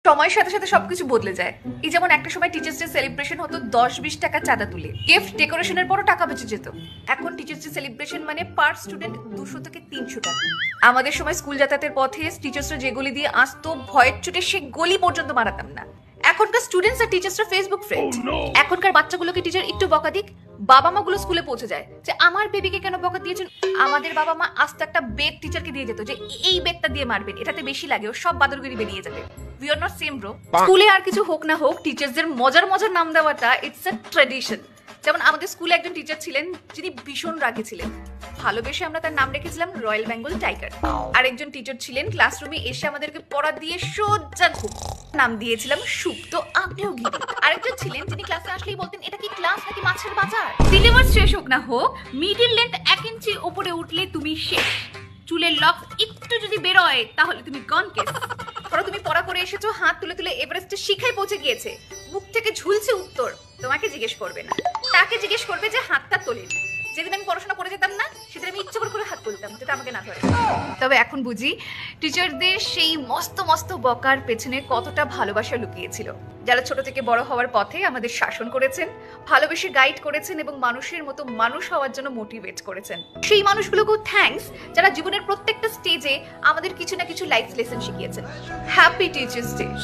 সময়ের সাথে সাথে সবকিছু বদলে যায়। এই যেমন একটা সময় টিচার্স ডে সেলিব্রেশন হতো 10-20 টাকা চাঁদা তুলে, গিফট ডেকোরেশনের পরও টাকা বেঁচে যেত। এখন টিচার্স ডে সেলিব্রেশন মানে পার স্টুডেন্ট 200 থেকে 300 টাকা। আমাদের সময় স্কুল যাতায়াতের পথে টিচার্সরা যে গলি দিয়ে আসতো, ভয়ের চোটে সে গলি পর্যন্ত মারাতাম না। এখনকার স্টুডেন্টস আর টিচার্সরা ফেসবুক ফ্রেন্ড। এখনকার বাচ্চাগুলোকে টিচার একটু বকা দিক, বাবা মা গুলো স্কুলে পৌঁছে যায় যে আমার বেবিকে কেন বকা দিয়েছেন। আমাদের বাবা মা আস্তে একটা বেগ টিচারকে দিয়ে যেত যে এই বেগটা দিয়ে মারবেন, এটাতে বেশি লাগে, ও সব বাদরগিরি বেরিয়ে যাবে। We are not same bro. স্কুলে আর কিছু হোক না হোক, টিচার্সদের মজার মজার নাম দেওয়াটা ইটস আ ট্র্যাডিশন। যেমন আমাদের স্কুলে একজন টিচার ছিলেন যিনি ভীষণ রাগী ছিলেন, ভালোবেসে আমরা তার নাম রেখেছিলাম রয়্যাল বেঙ্গল টাইগার। আর একজন টিচার ছিলেন ক্লাসরুমে এসে আমাদেরকে পড়া দিয়ে সোজা ঘুম, নাম দিয়েছিলাম সুপ। তো আপনিও ঘিরে। আরেকজন ছিলেন যিনি ক্লাসে আসলেই বলতেন এটা কি ক্লাস নাকি মাছের বাজার। সিলেবাস শেষ হোক না হোক, মিডিল লেন্থ 1 ইঞ্চি উপরে উঠলে তুমি শেষ। চুলের লক্স একটু যদি বেরোয় তাহলে তুমি গন কেস। ধরো তুমি পড়া করে এসেছো, হাত তুলে তুলে এভারেস্টের শিখায় পৌঁছে গিয়েছে, মুখ থেকে ঝুলছে উত্তর, তোমাকে জিজ্ঞেস করবে না, তাকে জিজ্ঞেস করবে যে হাতটা তোলেনি। যেদিন আমি পড়াশোনা করে যেতাম না, সেদিন আমি ইচ্ছে করে হাত তুলতাম যাতে আমাকে না ধরে। তবে এখন বুঝি টিচারদের সেই মস্ত মস্ত বকার পেছনে কতটা ভালোবাসা লুকিয়েছিল। যারা ছোট থেকে বড় হওয়ার পথে আমাদের শাসন করেছেন, ভালোবেসে গাইড করেছেন এবং মানুষের মতো মানুষ হওয়ার জন্য মোটিভেট করেছেন। সেই মানুষগুলোকেও থ্যাঙ্কস যারা জীবনের প্রত্যেকটা স্টেজে আমাদের কিছু না কিছু লাইফ লেসন শিখিয়েছেন। Happy teachers day.